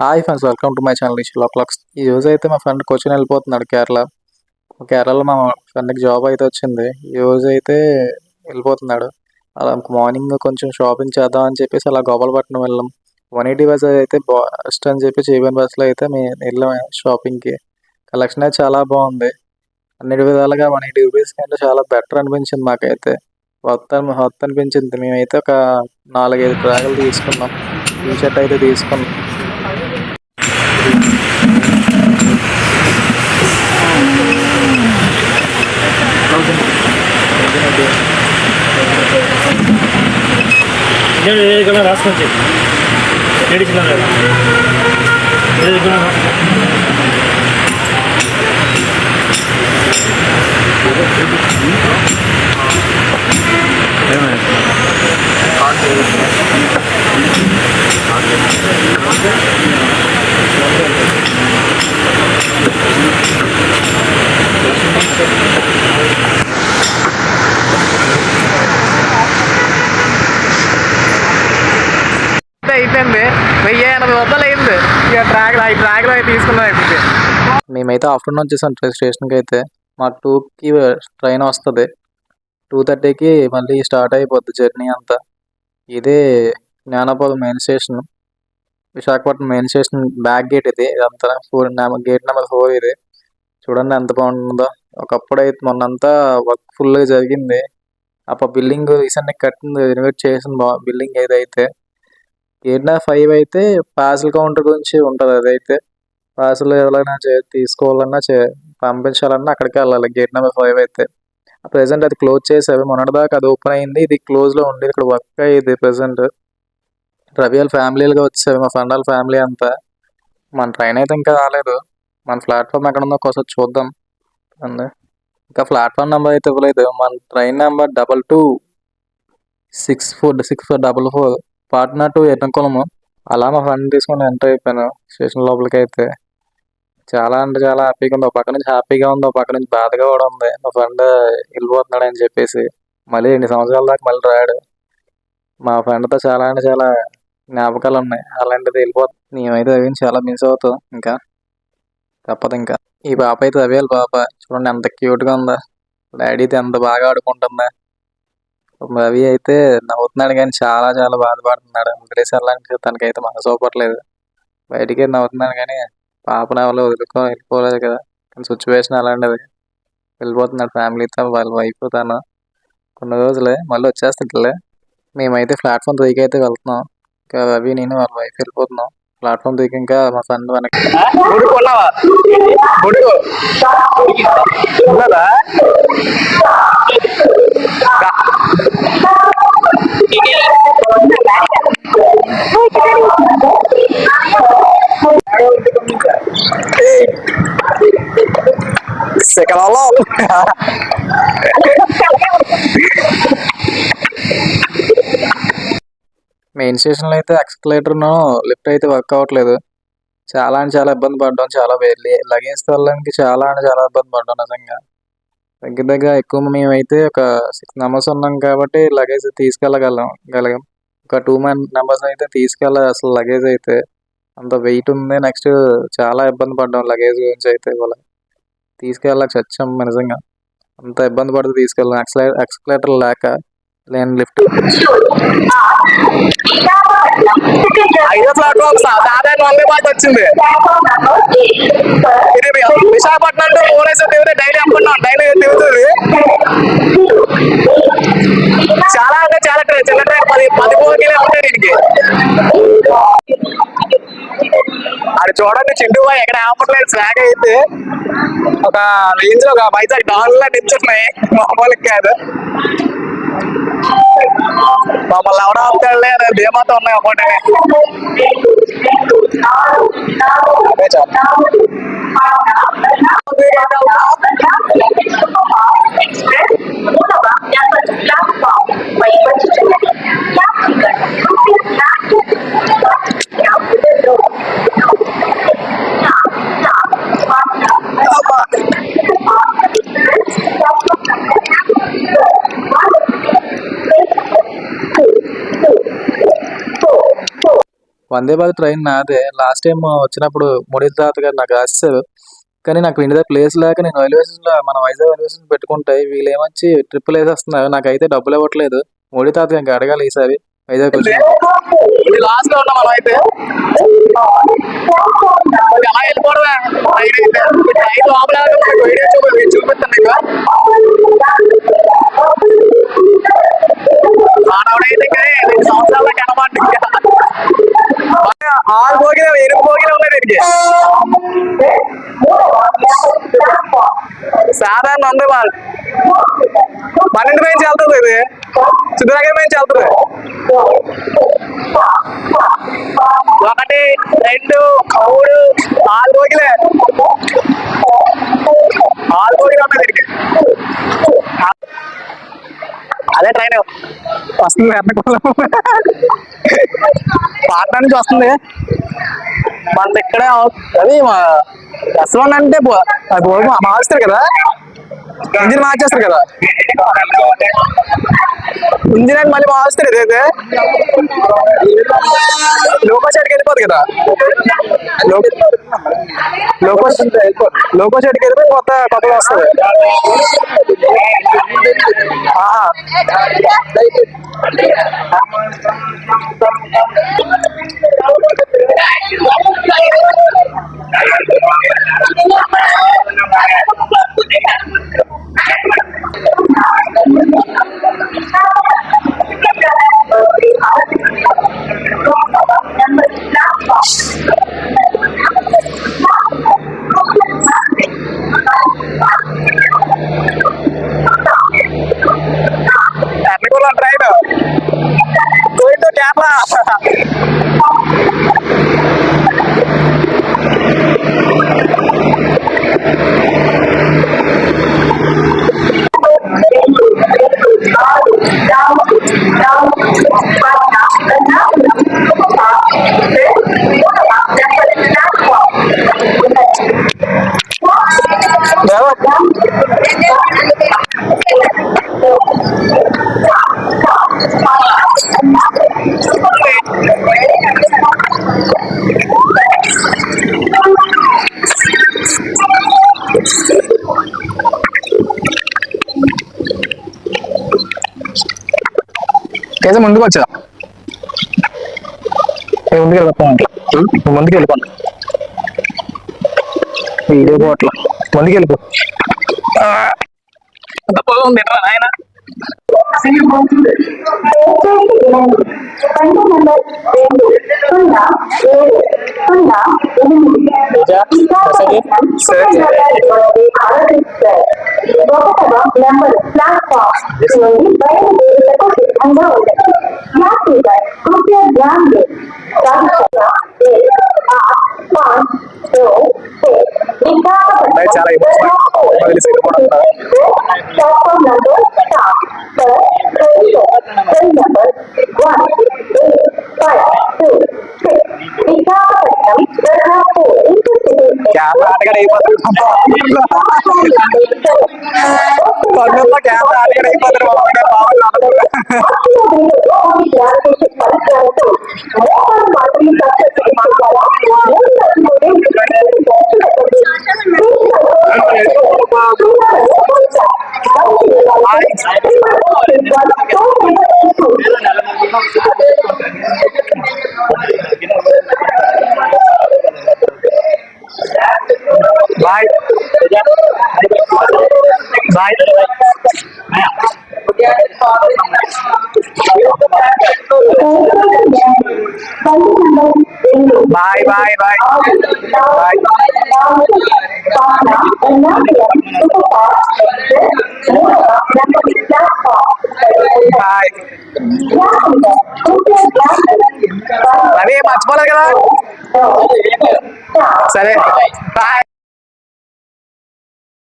Hi friends, welcome to my channel షిలో క్లాక్స్. ఈ రోజు అయితే మా ఫ్రెండ్ కోచింగ్ వెళ్ళిపోతున్నాడు కేరళ. కేరళలో మా ఫ్రెండ్కి జాబ్ అయితే వచ్చింది. ఈ రోజు అయితే వెళ్ళిపోతున్నాడు. అలా మార్నింగ్ కొంచెం షాపింగ్ చేద్దాం అని చెప్పేసి అలా గోపాలపట్నం వెళ్ళాం. 180 బస్ అయితే బెస్ట్ అని చెప్పి ఏబిఎన్ బస్సులో అయితే మేము వెళ్ళాం షాపింగ్కి. కలెక్షన్ అయితే చాలా బాగుంది. అన్ని విధాలుగా 180 రూపీస్ కంటే చాలా బెటర్ అనిపించింది మాకైతే. వర్త్ అనిపించింది. మేమైతే ఒక 4-5 ట్రాగులు తీసుకున్నాం. టీ షర్ట్ అయితే తీసుకున్నాం. రాసుకోండి అయిపోయింది. 1080 రూపాయలు అయింది. ఇక ట్రాక్లో అయితే తీసుకున్నాం. అయిపోయింది. మేమైతే ఆఫ్టర్నూన్ వచ్చేసాం స్టేషన్కి. అయితే మాకు 2కి ట్రైన్ వస్తుంది. 2:30కి మళ్ళీ స్టార్ట్ అయిపోద్ది జర్నీ అంతా. ఇదే జ్ఞానపదం main station, Visakhapatnam main station back gate. ఇదంతా గేట్ నెంబర్ 4 ఇది. చూడండి ఎంత బాగుంటుందో. ఒకప్పుడు అయితే మొన్నంతా వర్క్ ఫుల్గా జరిగింది. అప్పుడు బిల్డింగ్ రీసెంట్గా కట్టింది, రెనోవేట్ చేసిన బిల్డింగ్ ఏదైతే. గేట్ నెంబర్ 5 అయితే పార్సల్ కౌంటర్ గురించి ఉంటుంది. అదైతే పార్సల్ ఎవరైనా తీసుకోవాలన్నా పంపించాలన్నా అక్కడికి వెళ్ళాలి. గేట్ నెంబర్ 5 అయితే ప్రెసెంట్ అది క్లోజ్ చేసేవి. మొన్నటిదాకా అది ఓపెన్ అయింది, ఇది క్లోజ్లో ఉండేది. ఇక్కడ వర్క్ అయ్యేది ప్రెసెంట్. రవి వాళ్ళ ఫ్యామిలీలుగా వచ్చేవి, మా ఫ్రెండ్ వాళ్ళ ఫ్యామిలీ అంతా. మన ట్రైన్ అయితే ఇంకా రాలేదు. మన ప్లాట్ఫామ్ ఎక్కడ ఉందో ఒకసారి చూద్దాం అండి. ఇంకా ప్లాట్ఫామ్ నెంబర్ అయితే ఇవ్వలేదు. మన ట్రైన్ నెంబర్ 22646444 పాట్నా టు ఎర్నాకుళము. అలా మా ఫ్రెండ్ తీసుకొని ఎంటర్ అయిపోయాను స్టేషన్ లోపలికి. అయితే చాలా అంటే చాలా హ్యాపీగా ఉంది. ఒక పక్క నుంచి హ్యాపీగా ఉంది, ఒక పక్క నుంచి బాధగా కూడా ఉంది. మా ఫ్రెండ్ వెళ్ళిపోతున్నాడు అని చెప్పేసి. మళ్ళీ 2 సంవత్సరాల దాకా మళ్ళీ రాడు. మా ఫ్రెండ్తో చాలా అంటే చాలా జ్ఞాపకాలు ఉన్నాయి. అలాంటిది వెళ్ళిపోతుంది. మేమైతే రవిని చాలా మిస్ అవుతాం. ఇంకా తప్పదు. ఇంకా ఈ పాప అయితే రవి వాళ్ళ పాప. చూడండి ఎంత క్యూట్గా ఉందా. డాడీతో ఎంత బాగా ఆడుకుంటుందా. రవి అయితే నవ్వుతున్నాడు కానీ చాలా చాలా బాధపడుతున్నాడు. వదిలేసి వెళ్ళడానికి తనకైతే మనసు ఒప్పట్లేదు. బయటికి నవ్వుతున్నాడు కానీ పాపను ఎవరు వెళ్ళిపోలేదు కదా. కానీ సిచ్యువేషన్ అలాంటిది. వెళ్ళిపోతున్నాడు ఫ్యామిలీతో, వాళ్ళ వైఫ్ తను. కొన్ని రోజులే మళ్ళీ వచ్చేస్తాడులే. మేమైతే ప్లాట్ఫామ్ 3కి అయితే వెళ్తున్నాం. ఇంకా రవి, నేను, వాళ్ళ వైఫ్ వెళ్ళిపోతున్నాం. ప్లాట్ఫామ్ 3కి ఇంకా మా ఫ్రెండ్ వెనక్కి. మెయిన్ స్టేషన్లో అయితే ఎక్స్కలేటర్ను లిఫ్ట్ అయితే వర్క్ అవ్వట్లేదు. చాలా అంటే చాలా ఇబ్బంది పడ్డాం. చాలా లగేజ్ వెళ్ళడానికి చాలా అంటే చాలా ఇబ్బంది పడ్డాం నిజంగా. దగ్గర ఎక్కువ మేమైతే ఒక 6 మెంబర్స్ ఉన్నాం కాబట్టి లగేజ్ తీసుకెళ్ళగలం. ఒక 2 మెంబర్స్ అయితే అసలు లగేజ్ అయితే అంత వెయిట్ ఉంది. నెక్స్ట్ చాలా ఇబ్బంది పడ్డాం లగేజ్ గురించి అయితే. ఇవాళ తీసుకెళ్ళక చచ్చాం నిజంగా. అంత ఇబ్బంది పడితే తీసుకెళ్ళాం ఎక్స్కలేటర్ లేక. నేను లిఫ్ట్ 5వ ప్లాట్ఫామ్ సాధారణ వందే భారత్ వచ్చింది. ఇది విశాఖపట్నం టు భువనేశ్వర్ తిరిగితే డైలీ తిరుగుతుంది. చాలా అంటే చాలా చిన్న ట్రైన్, 14 కిలోమీటర్ దీనికి. అది చూడండి, చింటూ ఎక్కడ ఆపట్లేదు. స్లాగ్ అయితే ఒక రేంజ్ లో ఒక వైజాగ్ డాన్లా నిల్చున్నాయి, మామూలుగా కాదు. మమ్మల్ని ఎవడ ఆపుతాడులే అనే ధీమాతో ఉన్నాయి ఒకటే. అదే చాలు. వందే భారత్ ట్రైన్ నాదే. లాస్ట్ టైం వచ్చినప్పుడు మోడీ తాత గారు నాకు రాసేసారు. కానీ నాకు ఇంటి దగ్గర ప్లేస్ లేక నేను రైల్వే స్టేషన్లో మన వైజాగ్ రైల్వే స్టేషన్ పెట్టుకుంటే వీళ్ళు ఏమొచ్చి ట్రిప్పులు వేసేస్తున్నారు. నాకైతే డబ్బులు ఇవ్వట్లేదు. మోడీ తాత ఇంకా అడగాలి ఈసారి వైజాగ్ వచ్చి. లాస్ట్ లో ఉన్నాం మనం అయితే. అలా వెళ్ళిపోవడమే. ట్రైన్ లోపల చూపిస్తాను నీకు. మానవుడైతే 2 సంవత్సరాల కనమాట. 6 పోగిన 8 పోగిన ఉన్నాయి దీనికి. సాధారణ ఉంది వాళ్ళు 12 నుంచి వెళ్తుంది. ఇది సుధాగర్ నుంచి వెళ్తుంది. 1 2 3 4 పోగిలే. 6 పోగిలు ఉన్నాయి దీనికి. అదే ట్రైన్ వస్తుంది ఎర్నకులం పాట్నా నుంచి వస్తుంది. మన ఇక్కడే అది S1 అంటే మార్చుతారు కదా, ఇంజిన్ మార్చేస్తారు కదా, ఇంజిన్ అని మళ్ళీ మార్చుతారు. ఇదైతే లోకో సైడ్కి వెళ్ళిపోతుంది కదా, లోకో సైడ్కి వెళ్ళిపోయి కొత్తగా వస్తుంది. Train going to Kerala. कैसे ముందుకు వచ్చా ముందుకు వెళ్ళిపోతాను. ముందుకు వెళ్ళిపోను వీడియో పోట్ల ముందుకు వెళ్ళిపో. ఉంది ఆయన చాలా कैमरा आटगड़ कैमरा आटगड़ bye bye bye bye bye bye अरे मर्చిపోలేదు కదా సరే బాయ్.